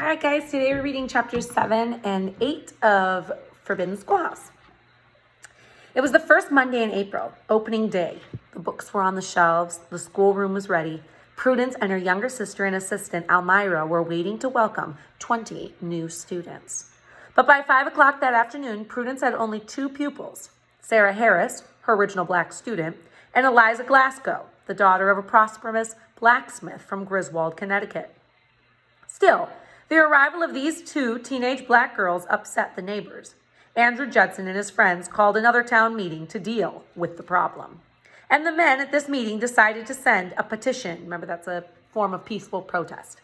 All right, guys, today we're reading chapters 7 and 8 of Forbidden Schoolhouse. It was the first Monday in April, opening day. The books were on the shelves, the schoolroom was ready. Prudence and her younger sister and assistant, Almira, were waiting to welcome 20 new students. But by 5 o'clock that afternoon, Prudence had only 2 pupils, Sarah Harris, her original black student, and Eliza Glasgow, the daughter of a prosperous blacksmith from Griswold, Connecticut. Still, the arrival of these 2 teenage black girls upset the neighbors. Andrew Judson and his friends called another town meeting to deal with the problem. And the men at this meeting decided to send a petition, remember that's a form of peaceful protest,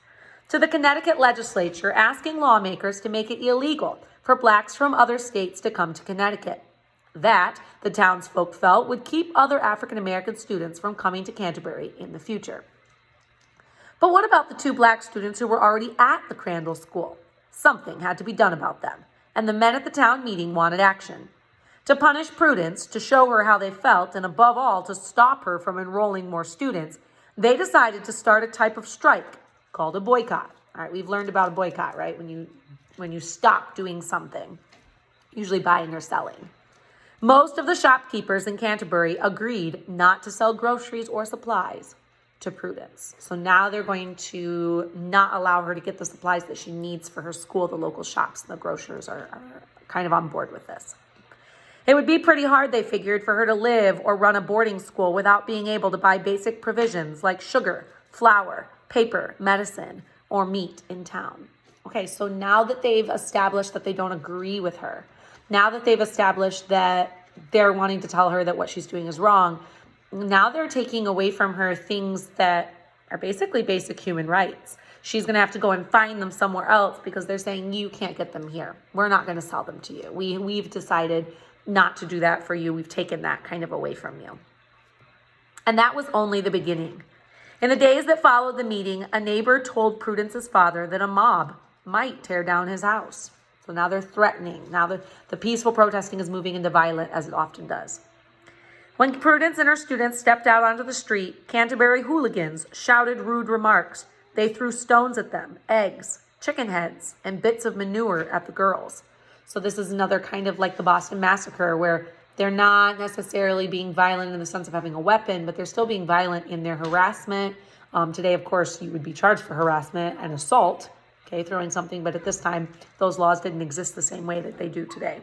to the Connecticut legislature asking lawmakers to make it illegal for blacks from other states to come to Connecticut. That, the townsfolk felt, would keep other African American students from coming to Canterbury in the future. But what about the 2 black students who were already at the Crandall School? Something had to be done about them, and the men at the town meeting wanted action. To punish Prudence, to show her how they felt, and above all, to stop her from enrolling more students, they decided to start a type of strike called a boycott. All right, we've learned about a boycott, right? When you stop doing something, usually buying or selling. Most of the shopkeepers in Canterbury agreed not to sell groceries or supplies to Prudence. So now they're going to not allow her to get the supplies that she needs for her school. The local shops and the grocers are kind of on board with this. It would be pretty hard, they figured, for her to live or run a boarding school without being able to buy basic provisions like sugar, flour, paper, medicine, or meat in town. Okay, so now that they've established that they don't agree with her, now that they've established that they're wanting to tell her that what she's doing is wrong, now they're taking away from her things that are basically basic human rights. She's going to have to go and find them somewhere else because they're saying, you can't get them here. We're not going to sell them to you. We've decided not to do that for you. We've taken that kind of away from you. And that was only the beginning. In the days that followed the meeting, a neighbor told Prudence's father that a mob might tear down his house. So now they're threatening. Now the peaceful protesting is moving into violent, as it often does. When Prudence and her students stepped out onto the street, Canterbury hooligans shouted rude remarks. They threw stones at them, eggs, chicken heads, and bits of manure at the girls. So this is another kind of like the Boston Massacre, where they're not necessarily being violent in the sense of having a weapon, but they're still being violent in their harassment. Today, of course, you would be charged for harassment and assault, okay, throwing something, but at this time, those laws didn't exist the same way that they do today.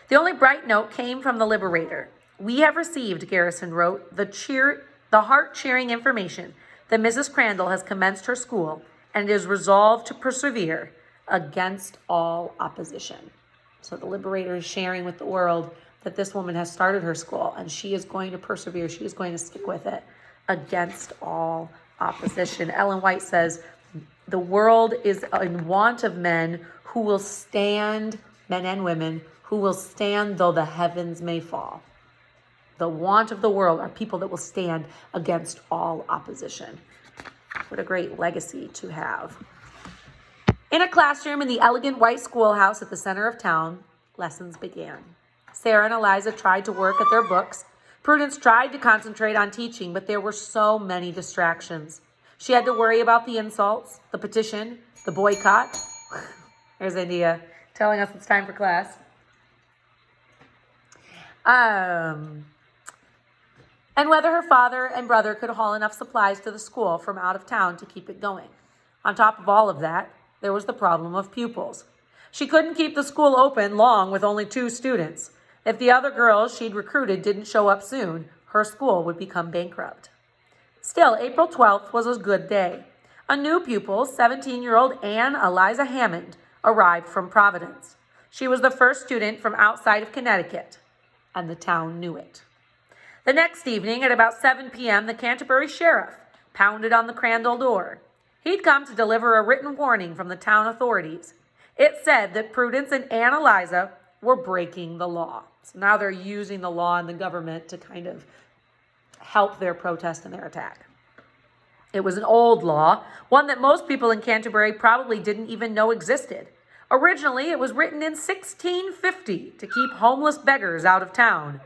The only bright note came from the Liberator. We have received, Garrison wrote, the heart-cheering information that Mrs. Crandall has commenced her school and is resolved to persevere against all opposition. So the Liberator is sharing with the world that this woman has started her school and she is going to persevere. She is going to stick with it against all opposition. Ellen White says, the world is in want of men who will stand, men and women, who will stand though the heavens may fall. The want of the world are people that will stand against all opposition. What a great legacy to have. In a classroom in the elegant white schoolhouse at the center of town, lessons began. Sarah and Eliza tried to work at their books. Prudence tried to concentrate on teaching, but there were so many distractions. She had to worry about the insults, the petition, the boycott. There's India telling us it's time for class. And whether her father and brother could haul enough supplies to the school from out of town to keep it going. On top of all of that, there was the problem of pupils. She couldn't keep the school open long with only 2 students. If the other girls she'd recruited didn't show up soon, her school would become bankrupt. Still, April 12th was a good day. A new pupil, 17-year-old Anne Eliza Hammond, arrived from Providence. She was the first student from outside of Connecticut, and the town knew it. The next evening, at about 7 p.m., the Canterbury sheriff pounded on the Crandall door. He'd come to deliver a written warning from the town authorities. It said that Prudence and Anne Eliza were breaking the law. So now they're using the law and the government to kind of help their protest and their attack. It was an old law, one that most people in Canterbury probably didn't even know existed. Originally, it was written in 1650 to keep homeless beggars out of town.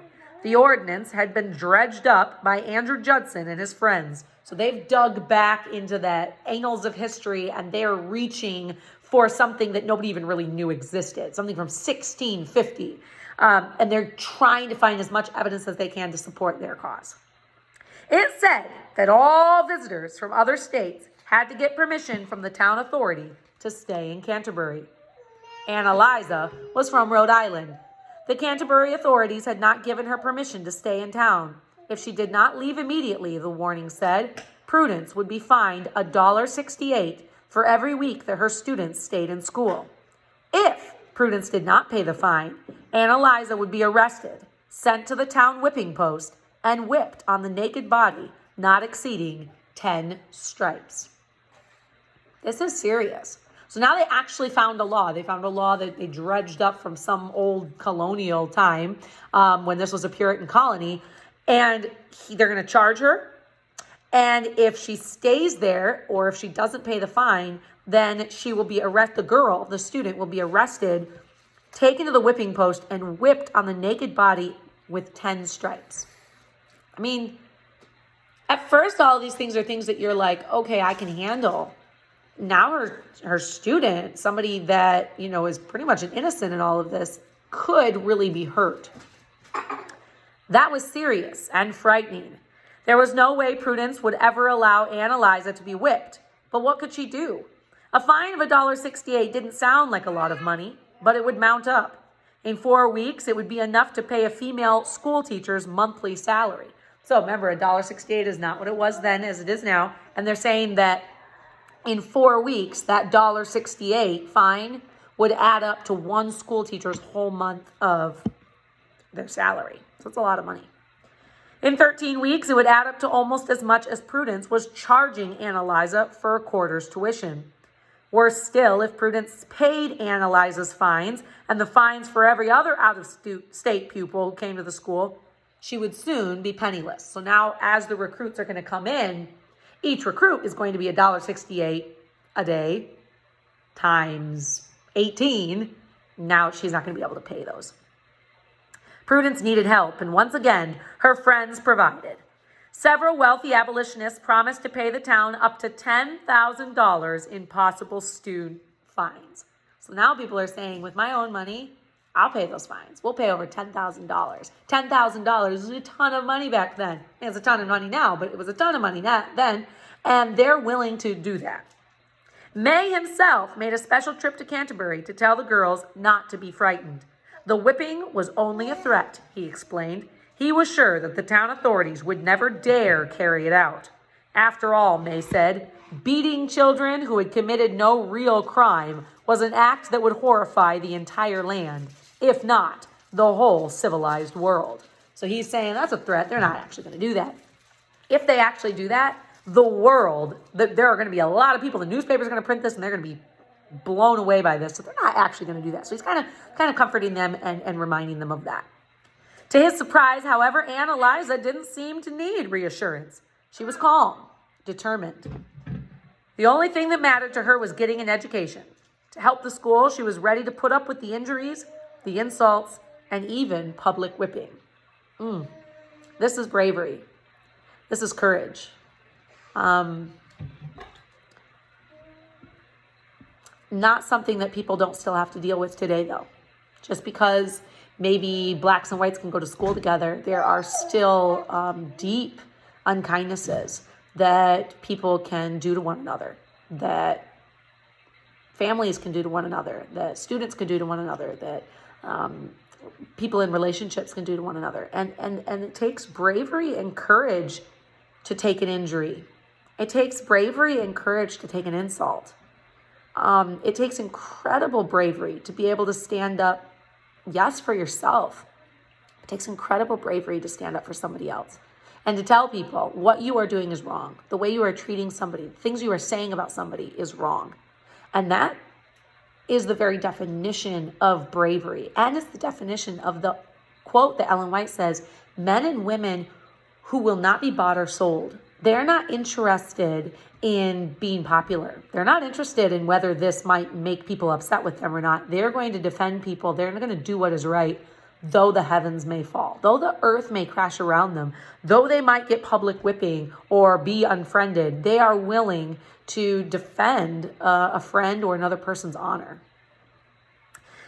The ordinance had been dredged up by Andrew Judson and his friends, So they've dug back into the annals of history, and they're reaching for something that nobody even really knew existed, something from 1650. And they're trying to find as much evidence as they can to support their cause. It said that all visitors from other states had to get permission from the town authority to stay in Canterbury. Ann Eliza was from Rhode Island. The Canterbury authorities had not given her permission to stay in town. If she did not leave immediately, the warning said, Prudence would be fined $1.68 for every week that her students stayed in school. If Prudence did not pay the fine, Ann Eliza would be arrested, sent to the town whipping post, and whipped on the naked body, not exceeding 10 stripes. This is serious. So now they actually found a law. They found a law that they dredged up from some old colonial time when this was a Puritan colony. And they're going to charge her. And if she stays there, or if she doesn't pay the fine, then she will be arrested. The girl, the student, will be arrested, taken to the whipping post, and whipped on the naked body with 10 stripes. I mean, at first, all of these things are things that you're like, okay, I can handle. Now her student, somebody that, is pretty much an innocent in all of this, could really be hurt. That was serious and frightening. There was no way Prudence would ever allow Ann Eliza to be whipped. But what could she do? A fine of $1.68 didn't sound like a lot of money, but it would mount up. In 4 weeks, it would be enough to pay a female school teacher's monthly salary. So remember, $1.68 is not what it was then as it is now. And they're saying that in 4 weeks, that $1.68 fine would add up to one school teacher's whole month of their salary. So it's a lot of money. In 13 weeks, it would add up to almost as much as Prudence was charging Ann Eliza for a quarter's tuition. Worse still, if Prudence paid Ann Eliza's fines and the fines for every other out-of-state pupil who came to the school, she would soon be penniless. So now as the recruits are going to come in, each recruit is going to be $1.68 a day times 18. Now she's not going to be able to pay those. Prudence needed help, and once again, her friends provided. Several wealthy abolitionists promised to pay the town up to $10,000 in possible student fines. So now people are saying, with my own money, I'll pay those fines. We'll pay over $10,000. $10,000 is a ton of money back then. It's a ton of money now, but it was a ton of money then, and they're willing to do that. May himself made a special trip to Canterbury to tell the girls not to be frightened. The whipping was only a threat, he explained. He was sure that the town authorities would never dare carry it out. After all, May said, beating children who had committed no real crime was an act that would horrify the entire land, if not the whole civilized world. So he's saying that's a threat. They're not actually going to do that. If they actually do that, the world, there are going to be a lot of people, the newspaper's going to print this, and they're going to be blown away by this. So they're not actually going to do that. So he's kind of comforting them and reminding them of that. To his surprise, however, Ann Eliza didn't seem to need reassurance. She was calm, determined. The only thing that mattered to her was getting an education. To help the school, she was ready to put up with the injuries, the insults, and even public whipping. This is bravery. This is courage. Not something that people don't still have to deal with today, though. Just because maybe blacks and whites can go to school together, there are still deep unkindnesses that people can do to one another, that families can do to one another, that students can do to one another, that people in relationships can do to one another. And it takes bravery and courage to take an injury. It takes bravery and courage to take an insult. It takes incredible bravery to be able to stand up, yes, for yourself. It takes incredible bravery to stand up for somebody else and to tell people what you are doing is wrong. The way you are treating somebody, the things you are saying about somebody is wrong. And that is the very definition of bravery. And it's the definition of the quote that Ellen White says, men and women who will not be bought or sold. They're not interested in being popular. They're not interested in whether this might make people upset with them or not. They're going to defend people. They're going to do what is right, though the heavens may fall, though the earth may crash around them, though they might get public whipping or be unfriended, they are willing to defend a friend or another person's honor.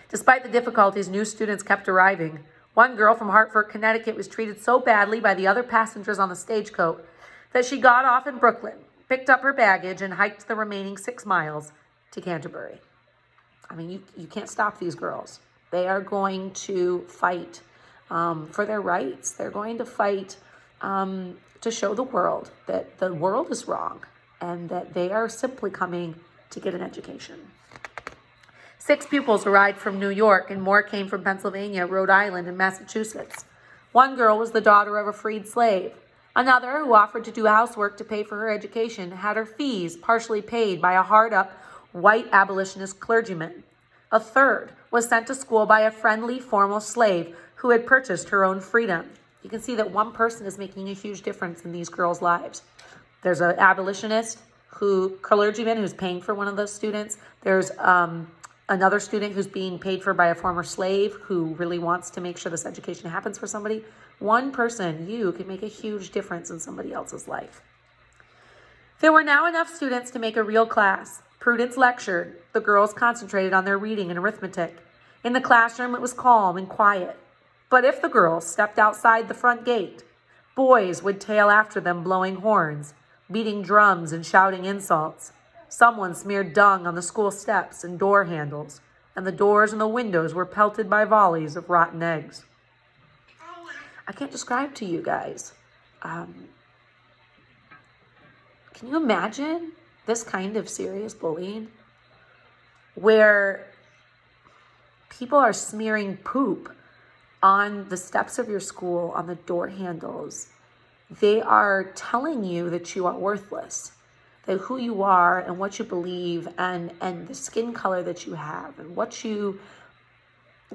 Despite the difficulties, new students kept arriving. One girl from Hartford, Connecticut was treated so badly by the other passengers on the stagecoach that she got off in Brooklyn, picked up her baggage, and hiked the remaining 6 miles to Canterbury. I mean, you can't stop these girls. They are going to fight for their rights. They're going to fight to show the world that the world is wrong and that they are simply coming to get an education. 6 pupils arrived from New York, and more came from Pennsylvania, Rhode Island, and Massachusetts. One girl was the daughter of a freed slave. Another, who offered to do housework to pay for her education, had her fees partially paid by a hard-up white abolitionist clergyman. A third was sent to school by a friendly former slave who had purchased her own freedom. You can see that one person is making a huge difference in these girls' lives. There's an abolitionist clergyman who's paying for one of those students. There's another student who's being paid for by a former slave who really wants to make sure this education happens for somebody. One person, you, can make a huge difference in somebody else's life. There were now enough students to make a real class. Prudence lectured. The girls concentrated on their reading and arithmetic. In the classroom, it was calm and quiet. But if the girls stepped outside the front gate, boys would tail after them blowing horns, beating drums and shouting insults. Someone smeared dung on the school steps and door handles, and the doors and the windows were pelted by volleys of rotten eggs. I can't describe to you guys. Can you imagine this kind of serious bullying where people are smearing poop on the steps of your school, on the door handles? They are telling you that you are worthless, that who you are and what you believe and the skin color that you have and what you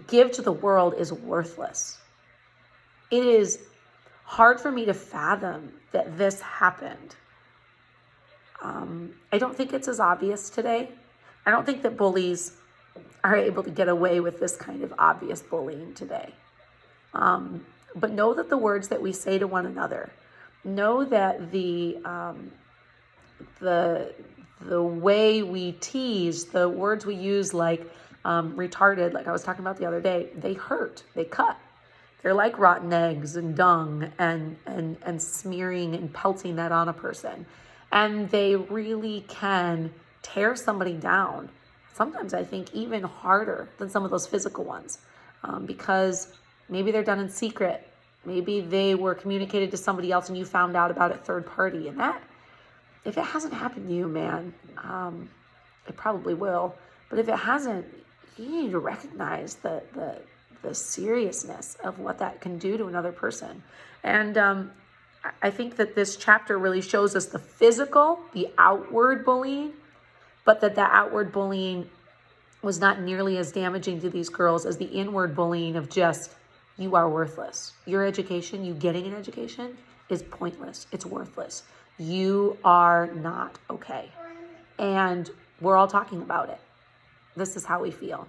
give to the world is worthless. It is hard for me to fathom that this happened. I don't think it's as obvious today. I don't think that bullies are able to get away with this kind of obvious bullying today. But know that the words that we say to one another, know that the way we tease, the words we use like retarded, like I was talking about the other day, they hurt, they cut. They're like rotten eggs and dung and smearing and pelting that on a person. And they really can tear somebody down. Sometimes I think even harder than some of those physical ones, because maybe they're done in secret. Maybe they were communicated to somebody else and you found out about it third party. And that, if it hasn't happened to you, man, it probably will. But if it hasn't, you need to recognize the seriousness of what that can do to another person. And I think that this chapter really shows us the physical, the outward bullying, but that outward bullying was not nearly as damaging to these girls as the inward bullying of just, you are worthless. Your education, you getting an education, is pointless. It's worthless. You are not okay. And we're all talking about it. This is how we feel.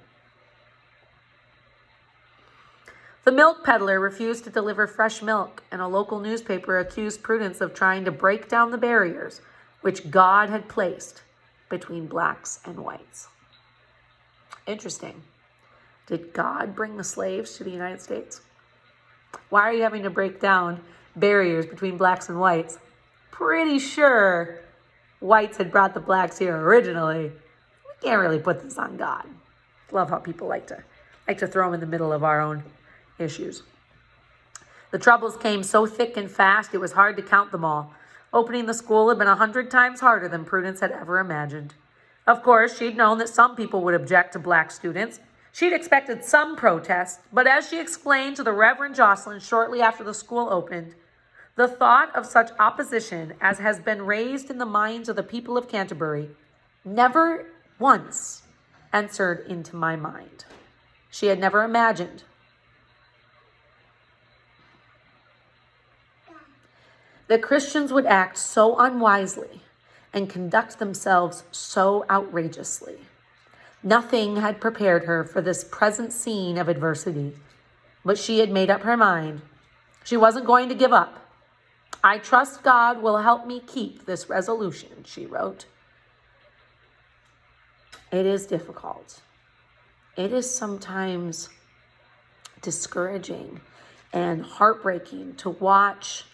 The milk peddler refused to deliver fresh milk, and a local newspaper accused Prudence of trying to break down the barriers which God had placed between blacks and whites. Interesting. Did God bring the slaves to the United States? Why are you having to break down barriers between blacks and whites? Pretty sure whites had brought the blacks here originally. We can't really put this on God. Love how people like to throw them in the middle of our own issues. The troubles came so thick and fast, it was hard to count them all. Opening the school had been 100 times harder than Prudence had ever imagined. Of course, she'd known that some people would object to black students. She'd expected some protest, but as she explained to the Reverend Jocelyn shortly after the school opened, the thought of such opposition as has been raised in the minds of the people of Canterbury never once entered into my mind. She had never imagined that Christians would act so unwisely and conduct themselves so outrageously. Nothing had prepared her for this present scene of adversity. but she had made up her mind. She wasn't going to give up. "I trust God will help me keep this resolution," she wrote. It is difficult. It is sometimes discouraging and heartbreaking to watch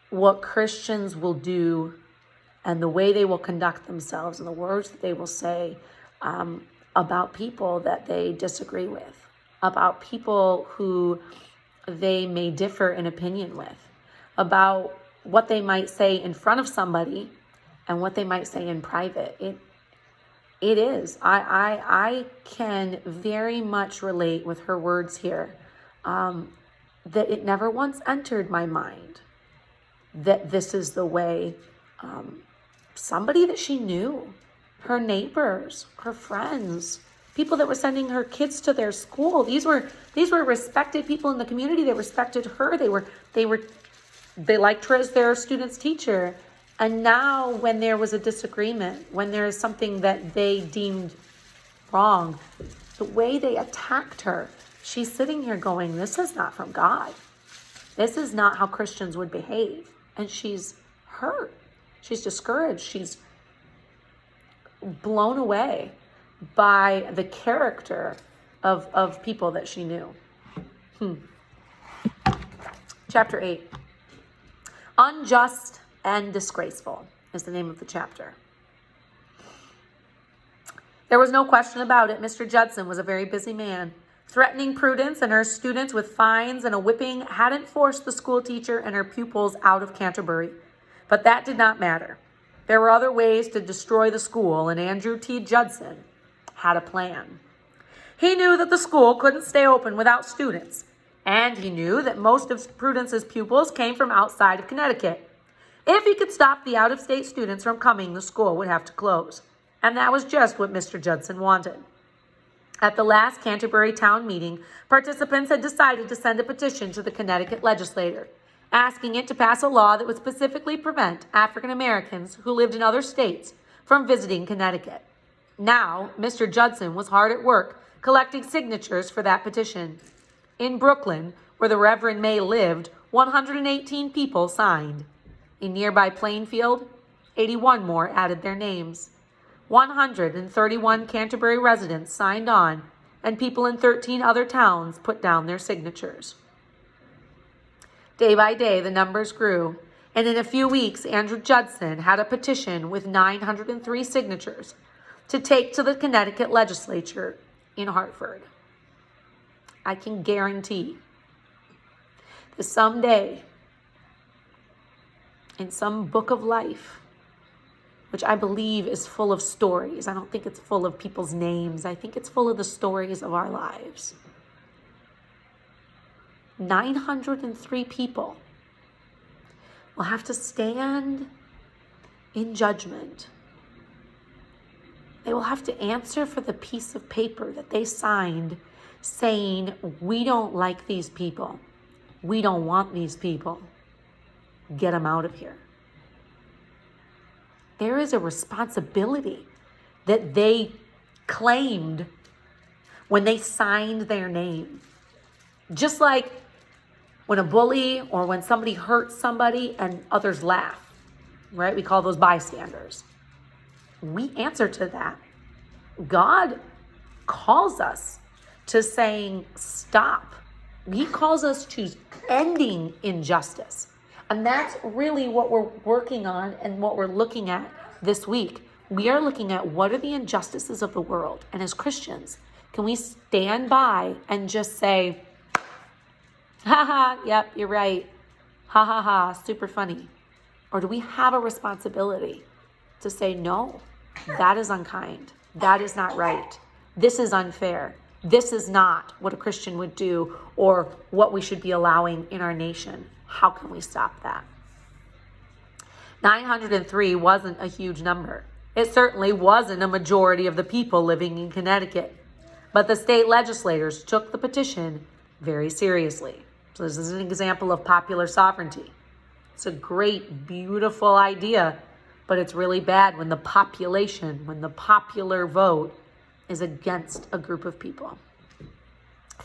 what Christians will do and the way they will conduct themselves and the words that they will say about people that they disagree with, about people who they may differ in opinion with, about what they might say in front of somebody and what they might say in private. It is. I can very much relate with her words here, that it never once entered my mind that this is the way somebody that she knew, her neighbors, her friends, people that were sending her kids to their school. These were respected people in the community. They respected her. They liked her as their student's teacher. And now when there was a disagreement, when there is something that they deemed wrong, the way they attacked her, she's sitting here going, this is not from God. This is not how Christians would behave. And she's hurt. She's discouraged. She's blown away by the character of people that she knew. Chapter 8. Unjust and Disgraceful is the name of the chapter. There was no question about it. Mr. Judson was a very busy man. Threatening Prudence and her students with fines and a whipping hadn't forced the school teacher and her pupils out of Canterbury. But that did not matter. There were other ways to destroy the school, and Andrew T. Judson had a plan. He knew that the school couldn't stay open without students, and he knew that most of Prudence's pupils came from outside of Connecticut. If he could stop the out-of-state students from coming, the school would have to close. And that was just what Mr. Judson wanted. At the last Canterbury town meeting, participants had decided to send a petition to the Connecticut legislature, asking it to pass a law that would specifically prevent African Americans who lived in other states from visiting Connecticut. Now, Mr. Judson was hard at work collecting signatures for that petition. In Brooklyn, where the Reverend May lived, 118 people signed. In nearby Plainfield, 81 more added their names. 131 Canterbury residents signed on, and people in 13 other towns put down their signatures. Day by day, the numbers grew, and in a few weeks, Andrew Judson had a petition with 903 signatures to take to the Connecticut legislature in Hartford. I can guarantee that someday, in some book of life, which I believe is full of stories. I don't think it's full of people's names. I think it's full of the stories of our lives. 903 people will have to stand in judgment. They will have to answer for the piece of paper that they signed saying, we don't like these people. We don't want these people. Get them out of here. There is a responsibility that they claimed when they signed their name. Just like when a bully or when somebody hurts somebody and others laugh, right? We call those bystanders. We answer to that. God calls us to saying, stop. He calls us to ending injustice. And that's really what we're working on and what we're looking at this week. We are looking at what are the injustices of the world. And as Christians, can we stand by and just say, ha ha, yep, you're right. Ha ha ha, super funny. Or do we have a responsibility to say, no, that is unkind. That is not right. This is unfair. This is not what a Christian would do or what we should be allowing in our nation. How can we stop that? 903 wasn't a huge number. It certainly wasn't a majority of the people living in Connecticut. But the state legislators took the petition very seriously. So this is an example of popular sovereignty. It's a great, beautiful idea, but it's really bad when the popular vote is against a group of people.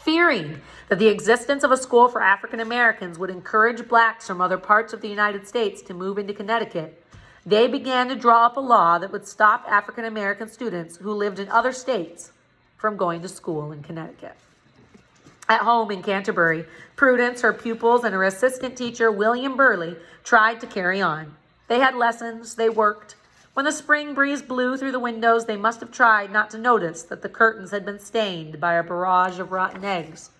Fearing that the existence of a school for African Americans would encourage blacks from other parts of the United States to move into Connecticut, they began to draw up a law that would stop African American students who lived in other states from going to school in Connecticut. At home in Canterbury, Prudence, her pupils, and her assistant teacher, William Burley, tried to carry on. They had lessons, they worked. When the spring breeze blew through the windows, they must have tried not to notice that the curtains had been stained by a barrage of rotten eggs.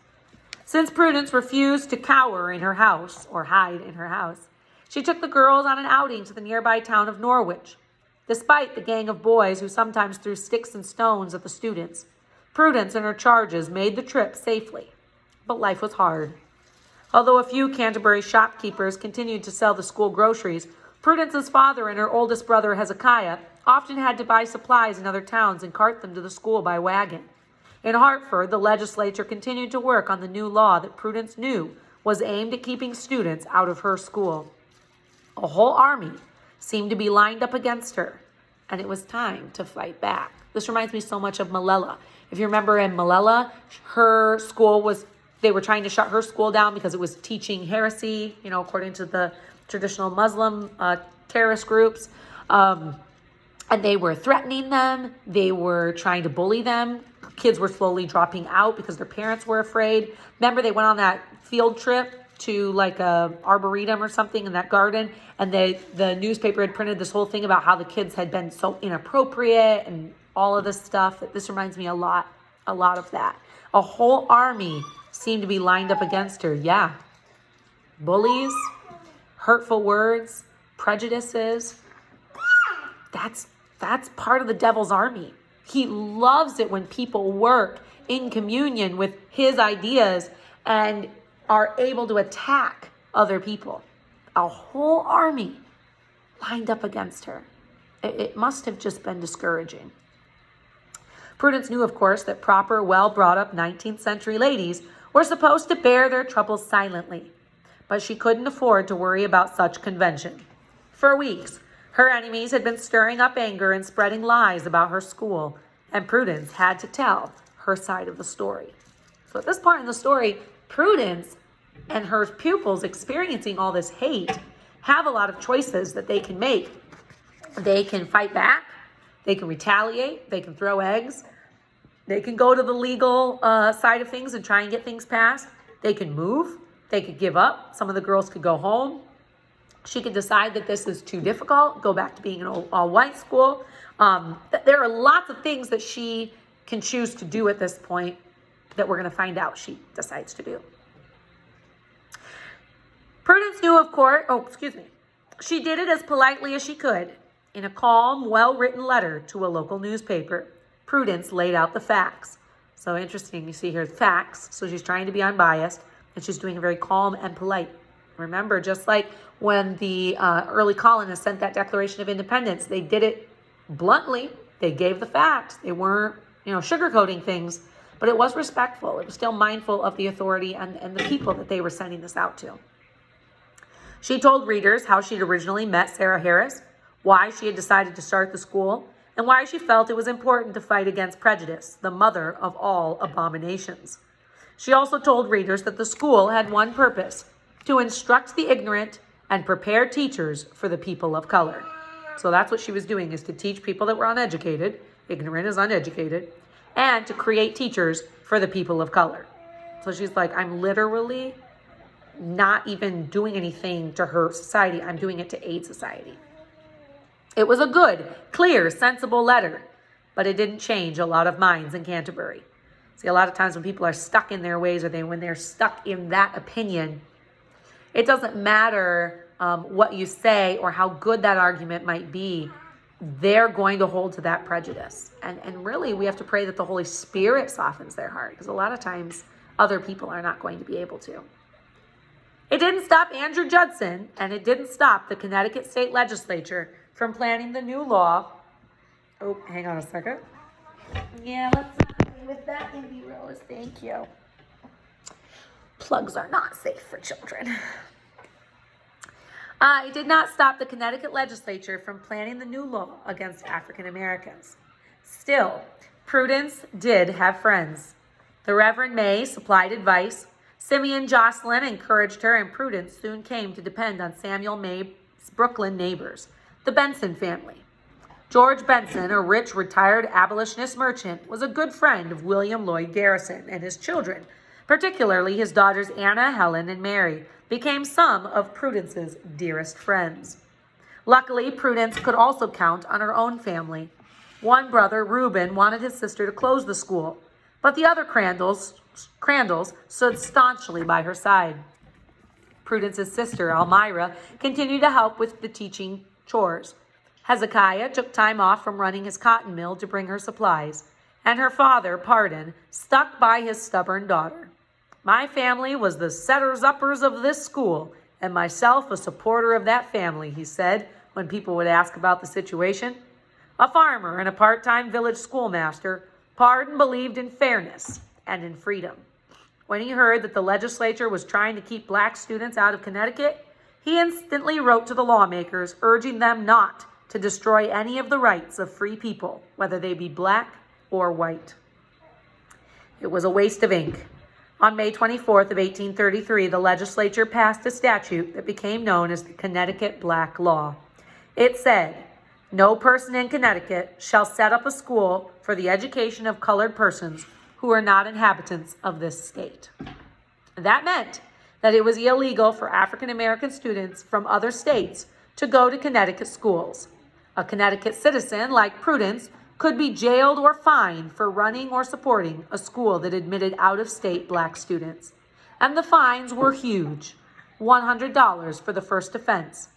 Since Prudence refused to cower in her house, or hide in her house, she took the girls on an outing to the nearby town of Norwich. Despite the gang of boys who sometimes threw sticks and stones at the students, Prudence and her charges made the trip safely. But life was hard. Although a few Canterbury shopkeepers continued to sell the school groceries, Prudence's father and her oldest brother Hezekiah often had to buy supplies in other towns and cart them to the school by wagon. In Hartford, the legislature continued to work on the new law that Prudence knew was aimed at keeping students out of her school. A whole army seemed to be lined up against her, and it was time to fight back. This reminds me so much of Malala. If you remember in Malala, her school was, they were trying to shut her school down because it was teaching heresy, according to the traditional Muslim terrorist groups. And they were threatening them. They were trying to bully them. Kids were slowly dropping out because their parents were afraid. Remember, they went on that field trip to like a arboretum or something in that garden, and the newspaper had printed this whole thing about how the kids had been so inappropriate and all of this stuff. This reminds me a lot of that. A whole army seemed to be lined up against her. Yeah. Bullies, hurtful words, prejudices. That's part of the devil's army. He loves it when people work in communion with his ideas and are able to attack other people. A whole army lined up against her. It must have just been discouraging. Prudence knew, of course, that proper, well-brought-up 19th century ladies were supposed to bear their troubles silently, but she couldn't afford to worry about such convention. For weeks, her enemies had been stirring up anger and spreading lies about her school, and Prudence had to tell her side of the story. So at this point in the story, Prudence and her pupils experiencing all this hate have a lot of choices that they can make. They can fight back, they can retaliate, they can throw eggs, they can go to the legal side of things and try and get things passed, they can move, they could give up, some of the girls could go home. She could decide that this is too difficult, go back to being an all-white school. There are lots of things that she can choose to do at this point that we're going to find out she decides to do. Prudence knew, of course, she did it as politely as she could. In a calm, well-written letter to a local newspaper, Prudence laid out the facts. So interesting, you see here, facts. So she's trying to be unbiased, and she's doing it very calm and polite. Remember, just like when the early colonists sent that Declaration of Independence, they did it bluntly. They gave the facts. They weren't, sugarcoating things, but it was respectful. It was still mindful of the authority and the people that they were sending this out to. She told readers how she'd originally met Sarah Harris, why she had decided to start the school, and why she felt it was important to fight against prejudice, the mother of all abominations. She also told readers that the school had one purpose: to instruct the ignorant and prepare teachers for the people of color. So that's what she was doing, is to teach people that were uneducated, ignorant is uneducated, and to create teachers for the people of color. So she's like, I'm literally not even doing anything to hurt society. I'm doing it to aid society. It was a good, clear, sensible letter, but it didn't change a lot of minds in Canterbury. See, a lot of times when people are stuck in their ways, or when they're stuck in that opinion, it doesn't matter what you say or how good that argument might be. They're going to hold to that prejudice. And really, we have to pray that the Holy Spirit softens their heart, because a lot of times other people are not going to be able to. It didn't stop Andrew Judson, and it didn't stop the Connecticut State Legislature from planning the new law. Oh, hang on a second. Yeah, let's not play with that, Indy Rose. Thank you. Plugs are not safe for children. It did not stop the Connecticut legislature from planning the new law against African Americans. Still, Prudence did have friends. The Reverend May supplied advice. Simeon Jocelyn encouraged her, and Prudence soon came to depend on Samuel May's Brooklyn neighbors, the Benson family. George Benson, a rich retired abolitionist merchant, was a good friend of William Lloyd Garrison, and his children, particularly his daughters Anna, Helen, and Mary, became some of Prudence's dearest friends. Luckily, Prudence could also count on her own family. One brother, Reuben, wanted his sister to close the school, but the other Crandalls stood staunchly by her side. Prudence's sister, Almira, continued to help with the teaching chores. Hezekiah took time off from running his cotton mill to bring her supplies, and her father, Pardon, stuck by his stubborn daughter. My family was the setters-uppers of this school, and myself a supporter of that family, he said when people would ask about the situation. A farmer and a part-time village schoolmaster, Pardon believed in fairness and in freedom. When he heard that the legislature was trying to keep black students out of Connecticut, he instantly wrote to the lawmakers, urging them not to destroy any of the rights of free people, whether they be black or white. It was a waste of ink. On May 24th of 1833, the legislature passed a statute that became known as the Connecticut Black Law. It said, "No person in Connecticut shall set up a school for the education of colored persons who are not inhabitants of this state." That meant that it was illegal for African American students from other states to go to Connecticut schools. A Connecticut citizen, like Prudence, could be jailed or fined for running or supporting a school that admitted out-of-state black students. And the fines were huge: $100 for the first offense,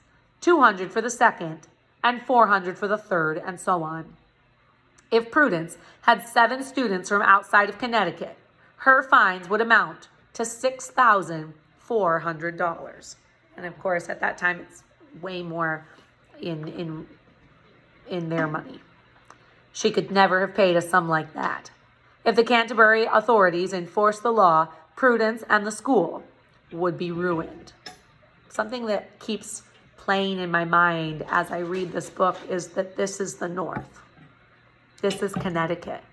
$200 for the second, and $400 for the third, and so on. If Prudence had 7 students from outside of Connecticut, her fines would amount to $6,400. And of course, at that time, it's way more in their money. She could never have paid a sum like that. If the Canterbury authorities enforced the law, Prudence and the school would be ruined. Something that keeps playing in my mind as I read this book is that this is the North. This is Connecticut.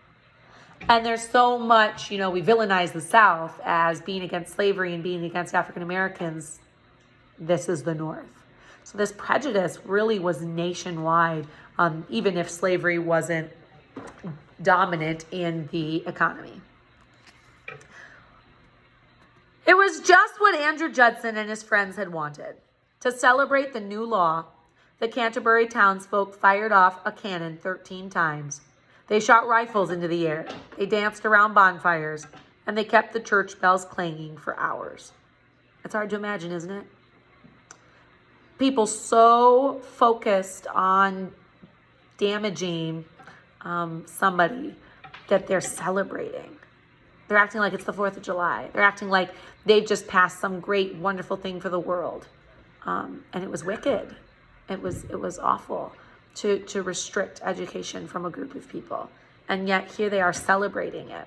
And there's so much, we villainize the South as being against slavery and being against African Americans. This is the North. So this prejudice really was nationwide, even if slavery wasn't dominant in the economy. It was just what Andrew Judson and his friends had wanted. To celebrate the new law, the Canterbury townsfolk fired off a cannon 13 times. They shot rifles into the air, they danced around bonfires, and they kept the church bells clanging for hours. It's hard to imagine, isn't it? People so focused on damaging somebody that they're celebrating. They're acting like it's the 4th of July. They're acting like they've just passed some great, wonderful thing for the world. And it was wicked. It was awful to restrict education from a group of people. And yet here they are celebrating it.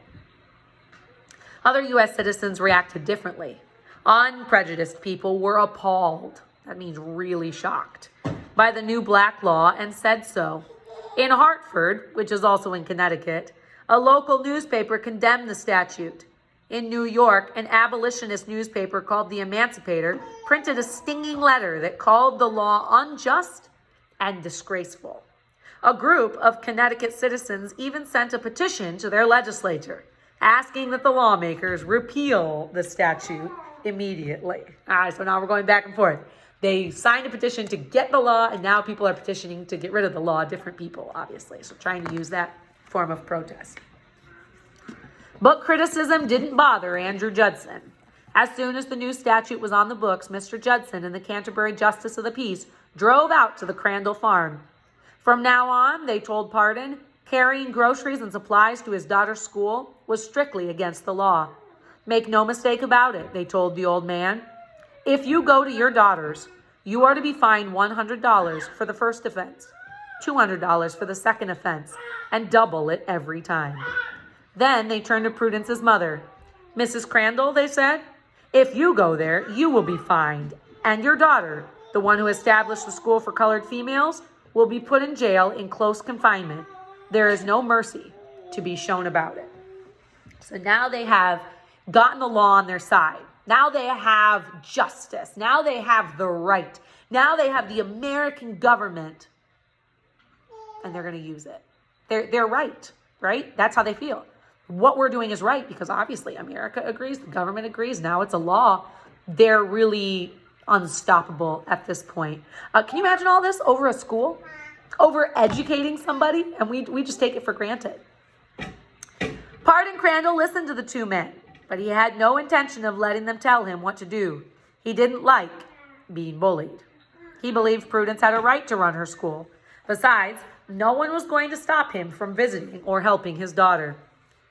Other U.S. citizens reacted differently. Unprejudiced people were appalled. That means really shocked by the new black law, and said so. In Hartford, which is also in Connecticut, a local newspaper condemned the statute. In New York, an abolitionist newspaper called The Emancipator printed a stinging letter that called the law unjust and disgraceful. A group of Connecticut citizens even sent a petition to their legislature asking that the lawmakers repeal the statute immediately. All right, so now we're going back and forth. They signed a petition to get the law, and now people are petitioning to get rid of the law, different people, obviously. So trying to use that form of protest. But criticism didn't bother Andrew Judson. As soon as the new statute was on the books, Mr. Judson and the Canterbury Justice of the Peace drove out to the Crandall farm. From now on, they told Pardon, carrying groceries and supplies to his daughter's school was strictly against the law. Make no mistake about it, they told the old man. If you go to your daughter's, you are to be fined $100 for the first offense, $200 for the second offense, and double it every time. Then they turned to Prudence's mother. Mrs. Crandall, they said, if you go there, you will be fined, and your daughter, the one who established the school for colored females, will be put in jail in close confinement. There is no mercy to be shown about it. So now they have gotten the law on their side. Now they have justice. Now they have the right. Now they have the American government, and they're going to use it. They're right? That's how they feel. What we're doing is right because obviously America agrees, the government agrees. Now it's a law. They're really unstoppable at this point. Can you imagine all this over a school? Over educating somebody? And we just take it for granted. Pardon Crandall listened to the two men, but he had no intention of letting them tell him what to do. He didn't like being bullied. He believed Prudence had a right to run her school. Besides, no one was going to stop him from visiting or helping his daughter.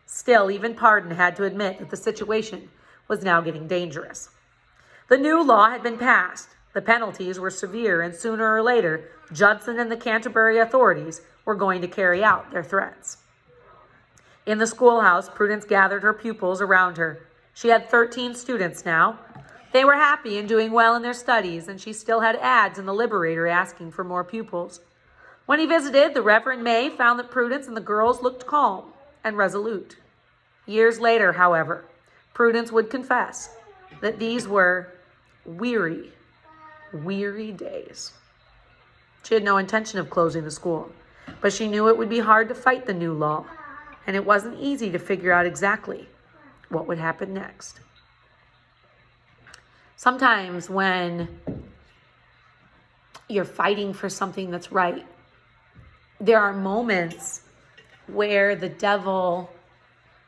Still, even Pardon had to admit that the situation was now getting dangerous. The new law had been passed. The penalties were severe, and sooner or later, Judson and the Canterbury authorities were going to carry out their threats. In the schoolhouse, Prudence gathered her pupils around her. She had 13 students now. They were happy and doing well in their studies, and she still had ads in the Liberator asking for more pupils. When he visited, the Reverend May found that Prudence and the girls looked calm and resolute. Years later, however, Prudence would confess that these were weary days. She had no intention of closing the school, but she knew it would be hard to fight the new law, and it wasn't easy to figure out exactly what would happen next. Sometimes when you're fighting for something that's right, there are moments where the devil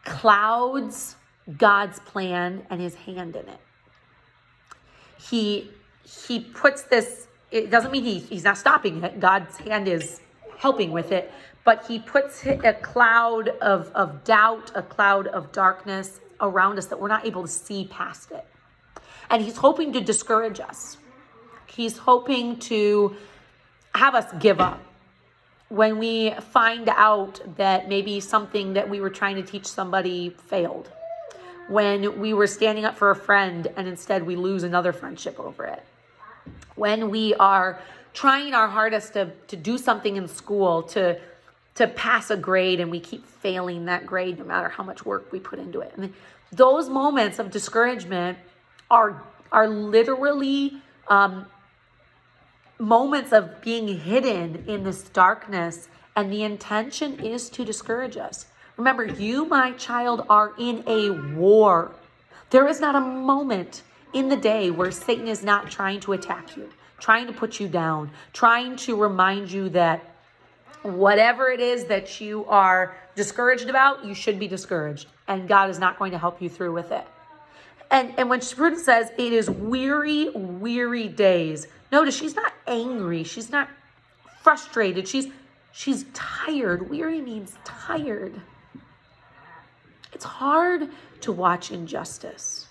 clouds God's plan and his hand in it. He puts this, it doesn't mean he's not stopping it. God's hand is helping with it, but he puts a cloud of doubt, a cloud of darkness around us that we're not able to see past it. And he's hoping to discourage us. He's hoping to have us give up. When we find out that maybe something that we were trying to teach somebody failed. When we were standing up for a friend and instead we lose another friendship over it. When we are trying our hardest to do something in school, to pass a grade, and we keep failing that grade no matter how much work we put into it. I mean, those moments of discouragement are literally moments of being hidden in this darkness, and the intention is to discourage us. Remember, you, my child, are in a war. There is not a moment in the day where Satan is not trying to attack you, trying to put you down, trying to remind you that whatever it is that you are discouraged about, you should be discouraged, and God is not going to help you through with it. And when Prudence says it is weary days, notice she's not angry. She's not frustrated. She's tired. Weary means tired. It's hard to watch injustice.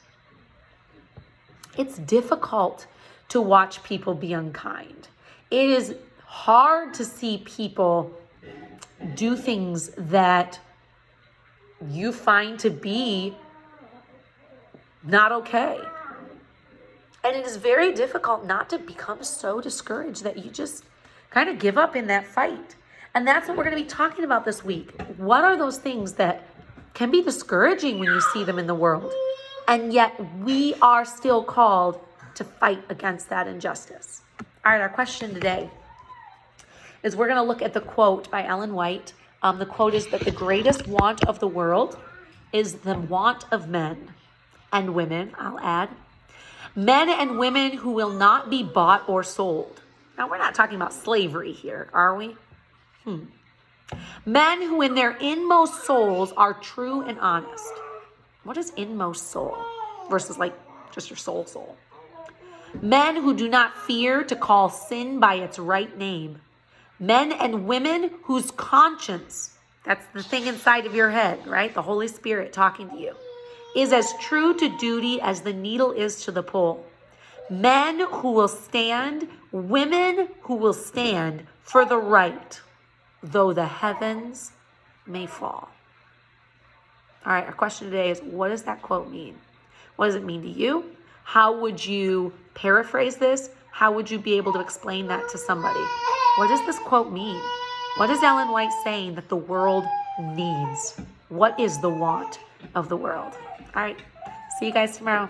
It's difficult to watch people be unkind. It is hard to see people do things that you find to be not okay. And it is very difficult not to become so discouraged that you just kind of give up in that fight. And that's what we're going to be talking about this week. What are those things that can be discouraging when you see them in the world? And yet we are still called to fight against that injustice. All right, our question today is we're going to look at the quote by Ellen White. The quote is that the greatest want of the world is the want of men and women, I'll add. Men and women who will not be bought or sold. Now, we're not talking about slavery here, are we? Men who in their inmost souls are true and honest. What is inmost soul versus like just your soul? Men who do not fear to call sin by its right name. Men and women whose conscience, that's the thing inside of your head, right? The Holy Spirit talking to you, is as true to duty as the needle is to the pole. Men who will stand, women who will stand for the right, though the heavens may fall. All right, our question today is, what does that quote mean? What does it mean to you? How would you paraphrase this? How would you be able to explain that to somebody? What does this quote mean? What is Ellen White saying that the world needs? What is the want of the world. All right. See you guys tomorrow.